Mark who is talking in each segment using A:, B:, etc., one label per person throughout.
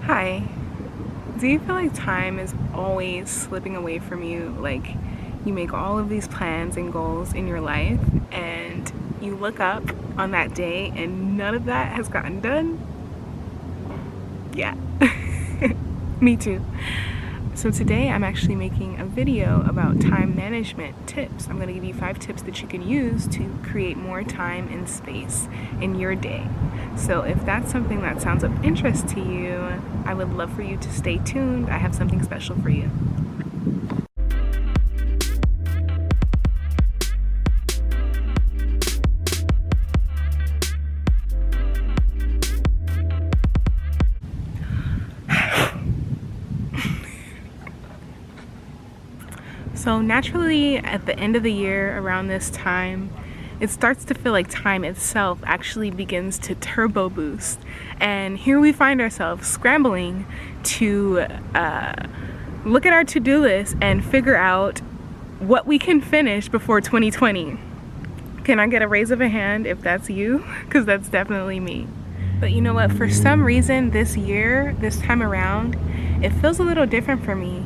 A: Hi. Do you feel like time is always slipping away from you? Like you make all of these plans and goals in your life and you look up on that day and none of that has gotten done? Yeah. Me too. So today I'm actually making a video about time management tips. I'm going to give you 5 tips that you can use to create more time and space in your day. So if that's something that sounds of interest to you, I would love for you to stay tuned. I have something special for you. So naturally, at the end of the year, around this time, it starts to feel like time itself actually begins to turbo boost. And here we find ourselves scrambling to look at our to-do list and figure out what we can finish before 2020. Can I get a raise of a hand if that's you? Because that's definitely me. But you know what? For some reason this year, this time around, it feels a little different for me.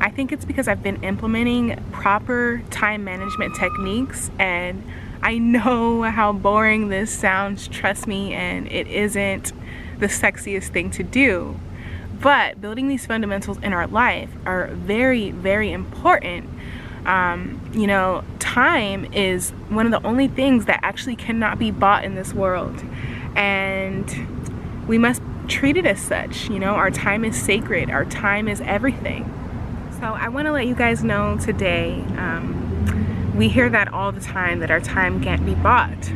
A: I think it's because I've been implementing proper time management techniques, and I know how boring this sounds, trust me, and it isn't the sexiest thing to do. But building these fundamentals in our life are very, very important. You know, time is one of the only things that actually cannot be bought in this world, and we must treat it as such. You know, our time is sacred, our time is everything. So I want to let you guys know today, we hear that all the time, that our time can't be bought,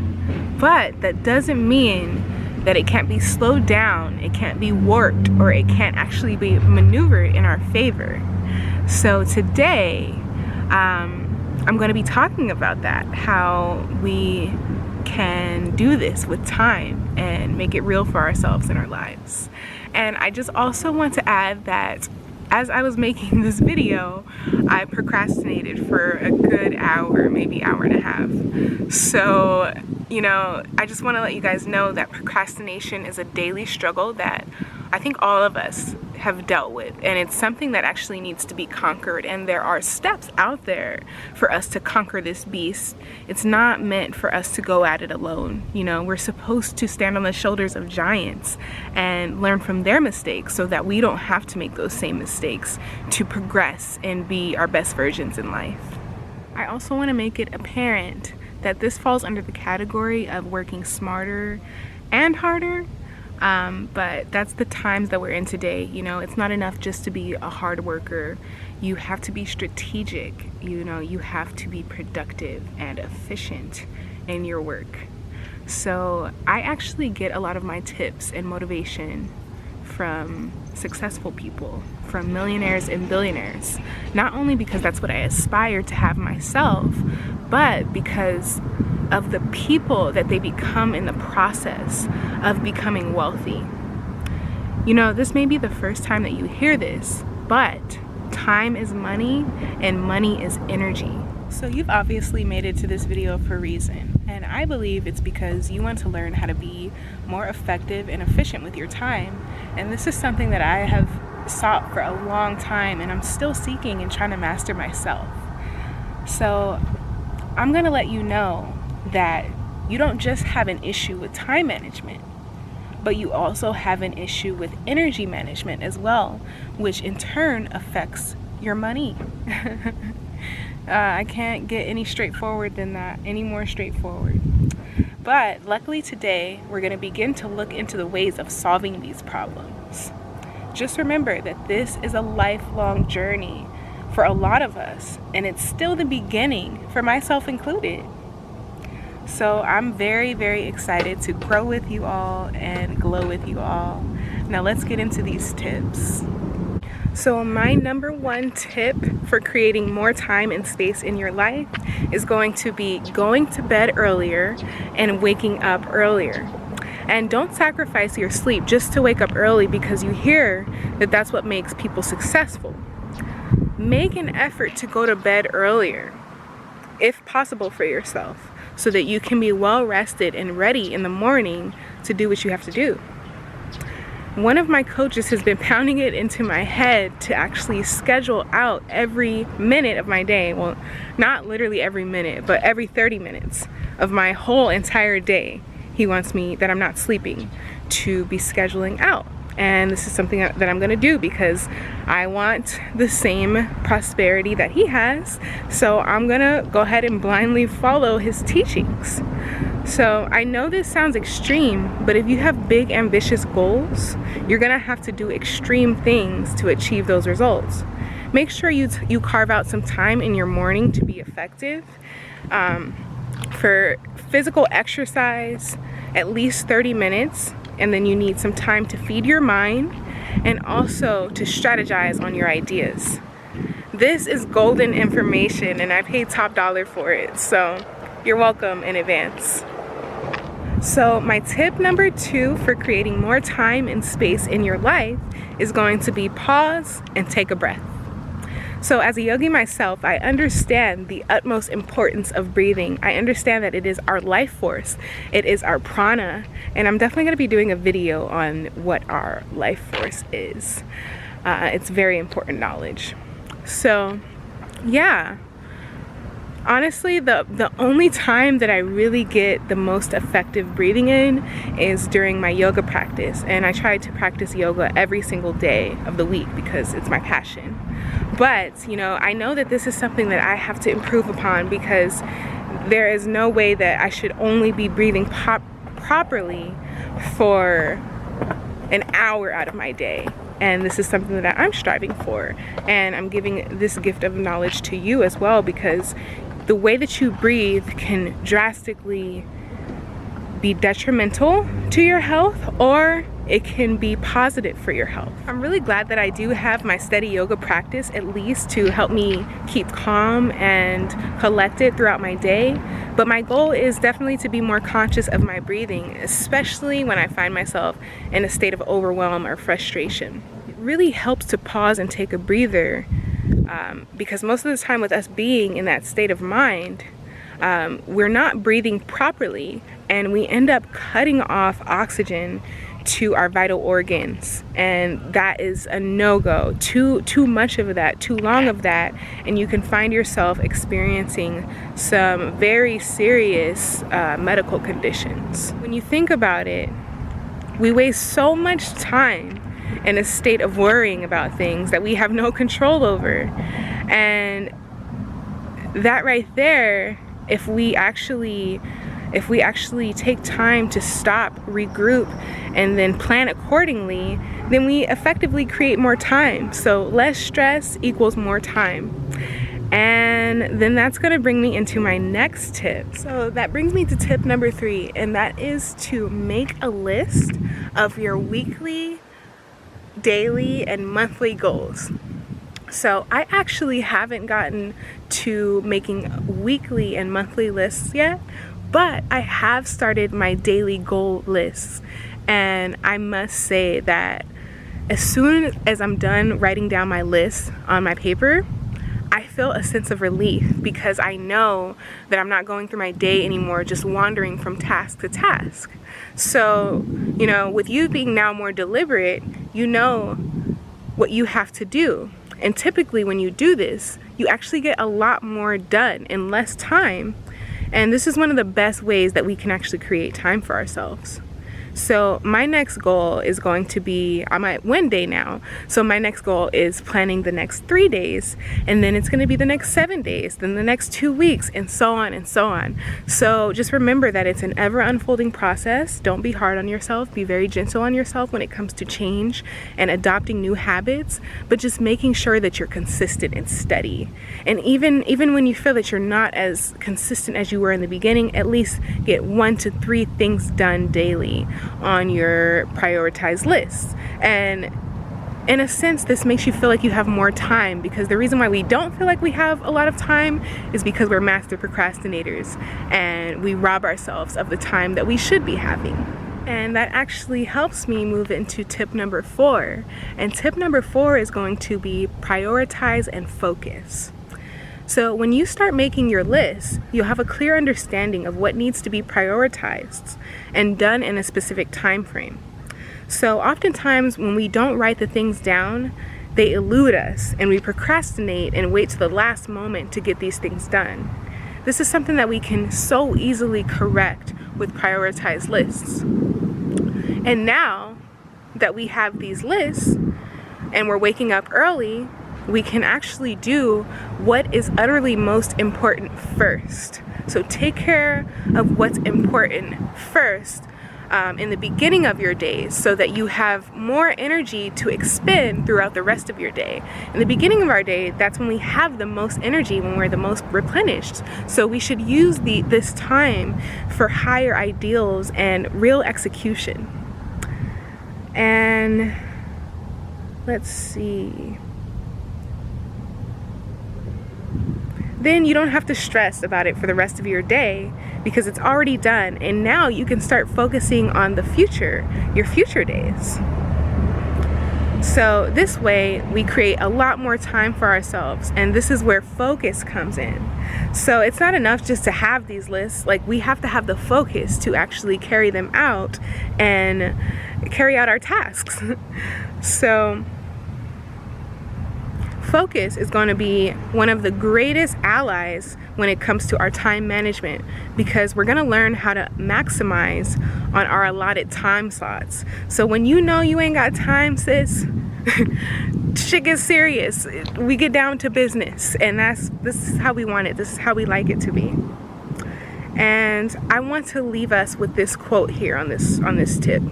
A: but that doesn't mean that it can't be slowed down, it can't be warped, or it can't actually be maneuvered in our favor. So today, I'm going to be talking about that, how we can do this with time and make it real for ourselves in our lives. And I just also want to add that as I was making this video, I procrastinated for a good hour, maybe hour and a half. So, you know, I just want to let you guys know that procrastination is a daily struggle that I think all of us have dealt with, and it's something that actually needs to be conquered, and there are steps out there for us to conquer this beast. It's not meant for us to go at it alone. You know, we're supposed to stand on the shoulders of giants and learn from their mistakes so that we don't have to make those same mistakes to progress and be our best versions in life. I also want to make it apparent that this falls under the category of working smarter and harder. But that's the times that we're in today. You know, it's not enough just to be a hard worker. You have to be strategic. You know, you have to be productive and efficient in your work. So I actually get a lot of my tips and motivation from successful people, from millionaires and billionaires. Not only because that's what I aspire to have myself, but because of the people that they become in the process of becoming wealthy. You know, this may be the first time that you hear this, but time is money and money is energy. So you've obviously made it to this video for a reason, and I believe it's because you want to learn how to be more effective and efficient with your time. And this is something that I have sought for a long time, and I'm still seeking and trying to master myself. So I'm going to let you know that you don't just have an issue with time management, but you also have an issue with energy management as well, which in turn affects your money. I can't get any straightforward than that, any more straightforward. But luckily today, we're going to begin to look into the ways of solving these problems. Just remember that this is a lifelong journey for a lot of us, and it's still the beginning, for myself included. So I'm very, very excited to grow with you all and glow with you all. Now let's get into these tips. So my number 1 tip for creating more time and space in your life is going to be going to bed earlier and waking up earlier. And don't sacrifice your sleep just to wake up early because you hear that that's what makes people successful. Make an effort to go to bed earlier, if possible, for yourself, so that you can be well rested and ready in the morning to do what you have to do. one of my coaches has been pounding it into my head to actually schedule out every minute of my day. Well, not literally every minute, but every 30 minutes of my whole entire day. He wants me, that I'm not sleeping, to be scheduling out. And this is something that I'm gonna do because I want the same prosperity that he has. So I'm gonna go ahead and blindly follow his teachings. So I know this sounds extreme, but if you have big ambitious goals, you're gonna have to do extreme things to achieve those results. Make sure you carve out some time in your morning to be effective. For physical exercise, at least 30 minutes, and then you need some time to feed your mind and also to strategize on your ideas. This is golden information and I paid top dollar for it, so you're welcome in advance. So my tip number 2 for creating more time and space in your life is going to be pause and take a breath. So as a yogi myself, I understand the utmost importance of breathing. I understand that it is our life force. It is our prana. And I'm definitely gonna be doing a video on what our life force is. It's very important knowledge. So yeah, honestly, the only time that I really get the most effective breathing in is during my yoga practice. And I try to practice yoga every single day of the week because it's my passion. But, you know, I know that this is something that I have to improve upon because there is no way that I should only be breathing properly for an hour out of my day. And this is something that I'm striving for. And I'm giving this gift of knowledge to you as well, because the way that you breathe can drastically be detrimental to your health, or it can be positive for your health. I'm really glad that I do have my steady yoga practice, at least to help me keep calm and collected throughout my day. But my goal is definitely to be more conscious of my breathing, especially when I find myself in a state of overwhelm or frustration. It really helps to pause and take a breather, because most of the time with us being in that state of mind, we're not breathing properly and we end up cutting off oxygen to our vital organs, and that is a no-go. Too much of that, too long of that, and you can find yourself experiencing some very serious medical conditions. When you think about it, we waste so much time in a state of worrying about things that we have no control over, and that right there, if we actually take time to stop, regroup, and then plan accordingly, then we effectively create more time. So less stress equals more time. And then that's gonna bring me into my next tip. So that brings me to tip number 3, and that is to make a list of your weekly, daily, and monthly goals. So I actually haven't gotten to making weekly and monthly lists yet, but I have started my daily goal lists. And I must say that as soon as I'm done writing down my list on my paper, I feel a sense of relief because I know that I'm not going through my day anymore just wandering from task to task. So, you know, with you being now more deliberate, you know what you have to do. And typically when you do this, you actually get a lot more done in less time. And this is one of the best ways that we can actually create time for ourselves. So my next goal is going to be, I'm at 1 day now, so my next goal is planning the next 3 days, and then it's going to be the next 7 days, then the next 2 weeks, and so on and so on. So just remember that it's an ever unfolding process. Don't be hard on yourself. Be very gentle on yourself when it comes to change and adopting new habits, but just making sure that you're consistent and steady. And even when you feel that you're not as consistent as you were in the beginning, at least get 1 to 3 things done daily on your prioritized list. And in a sense, this makes you feel like you have more time, because the reason why we don't feel like we have a lot of time is because we're master procrastinators and we rob ourselves of the time that we should be having. And that actually helps me move into tip number 4. And tip number 4 is going to be prioritize and focus. So when you start making your list, you'll have a clear understanding of what needs to be prioritized and done in a specific time frame. So oftentimes when we don't write the things down, they elude us and we procrastinate and wait to the last moment to get these things done. This is something that we can so easily correct with prioritized lists. And now that we have these lists and we're waking up early, we can actually do what is utterly most important first. So take care of what's important first in the beginning of your days so that you have more energy to expend throughout the rest of your day. In the beginning of our day, that's when we have the most energy, when we're the most replenished. So we should use this time for higher ideals and real execution. And let's see. Then you don't have to stress about it for the rest of your day because it's already done, and now you can start focusing on the future, your future days. So this way we create a lot more time for ourselves, and this is where focus comes in. So it's not enough just to have these lists, like we have to have the focus to actually carry them out and carry out our tasks. So focus is going to be one of the greatest allies when it comes to our time management, because we're going to learn how to maximize on our allotted time slots. So when you know you ain't got time, sis, shit gets serious. We get down to business, and this is how we want it. This is how we like it to be. And I want to leave us with this quote here on this tip.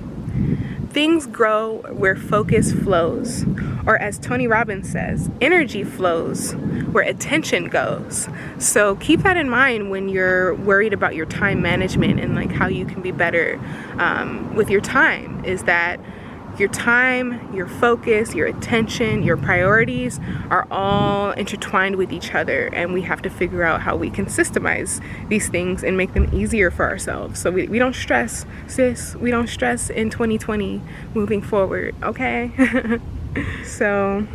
A: Things grow where focus flows, or as Tony Robbins says, energy flows where attention goes. So keep that in mind when you're worried about your time management and like how you can be better with your time, is that your time, your focus, your attention, your priorities are all intertwined with each other, and we have to figure out how we can systemize these things and make them easier for ourselves. So we don't stress, sis. We don't stress in 2020 moving forward, okay? So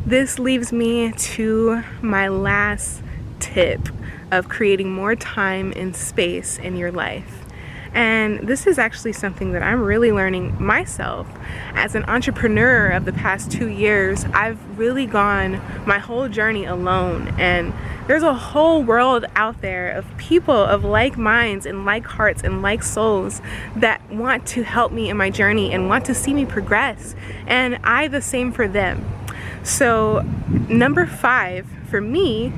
A: this leaves me to my last tip of creating more time and space in your life. And this is actually something that I'm really learning myself. As an entrepreneur of the past 2 years, I've really gone my whole journey alone. And there's a whole world out there of people of like minds and like hearts and like souls that want to help me in my journey and want to see me progress. And I the same for them. So number 5 for me,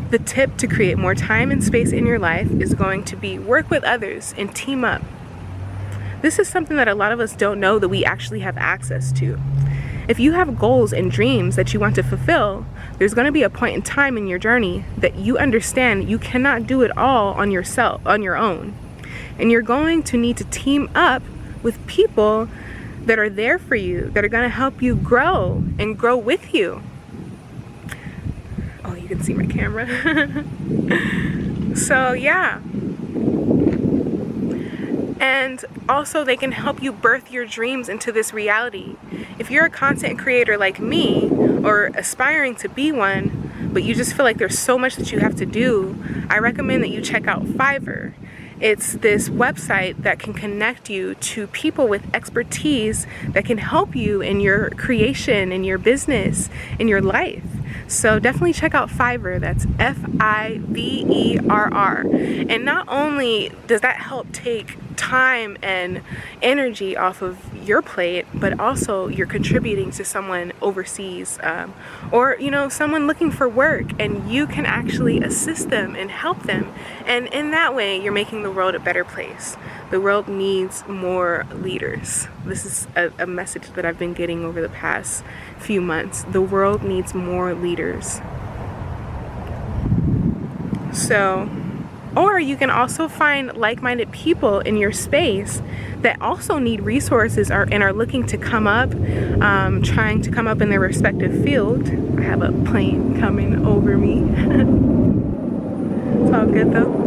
A: the tip to create more time and space in your life is going to be work with others and team up. This is something that a lot of us don't know that we actually have access to. If you have goals and dreams that you want to fulfill, there's going to be a point in time in your journey that you understand you cannot do it all on your own. And you're going to need to team up with people that are there for you, that are going to help you grow and grow with you. Oh, you can see my camera. So yeah. And also they can help you birth your dreams into this reality. If you're a content creator like me, or aspiring to be one, but you just feel like there's so much that you have to do, I recommend that you check out Fiverr. It's this website that can connect you to people with expertise that can help you in your creation, in your business, in your life. So definitely check out Fiverr. That's Fiverr. And not only does that help take time and energy off of your plate, but also you're contributing to someone overseas, or someone looking for work, and you can actually assist them and help them. And in that way, you're making the world a better place. The world needs more leaders. This is a message that I've been getting over the past few months. The world needs more leaders. So, or you can also find like-minded people in your space that also need resources and are looking to come up, trying to come up in their respective field. I have a plane coming over me. It's all good though.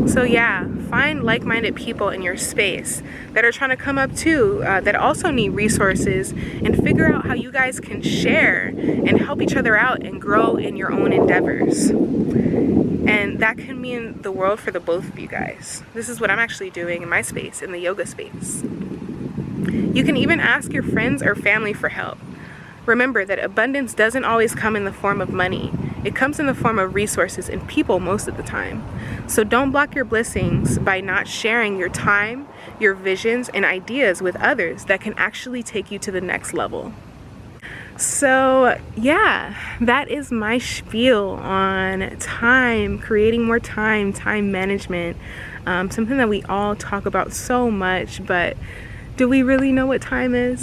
A: So yeah, find like-minded people in your space that are trying to come up too, that also need resources, and figure out how you guys can share and help each other out and grow in your own endeavors. And that can mean the world for the both of you guys. This is what I'm actually doing in my space, in the yoga space. You can even ask your friends or family for help. Remember that abundance doesn't always come in the form of money. It comes in the form of resources and people most of the time. So don't block your blessings by not sharing your time, your visions, and ideas with others that can actually take you to the next level. So yeah, that is my spiel on time, creating more time, time management. Something that we all talk about so much, but do we really know what time is?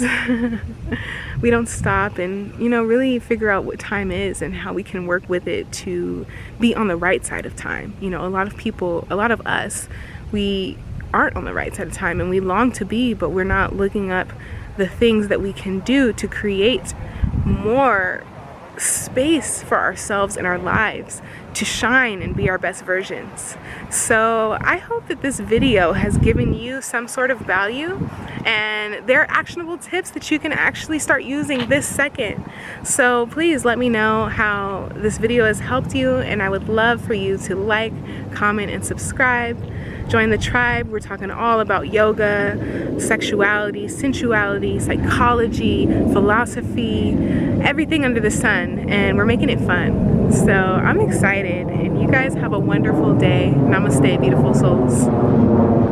A: We don't stop and, you know, really figure out what time is and how we can work with it to be on the right side of time. You know, a lot of people, a lot of us, we aren't on the right side of time, and we long to be, but we're not looking up the things that we can do to create more space for ourselves in our lives to shine and be our best versions. So I hope that this video has given you some sort of value, and there are actionable tips that you can actually start using this second. So please let me know how this video has helped you, and I would love for you to like, comment, and subscribe. Join the tribe. We're talking all about yoga, sexuality, sensuality, psychology, philosophy, everything under the sun, and we're making it fun. So I'm excited, and you guys have a wonderful day. Namaste, beautiful souls.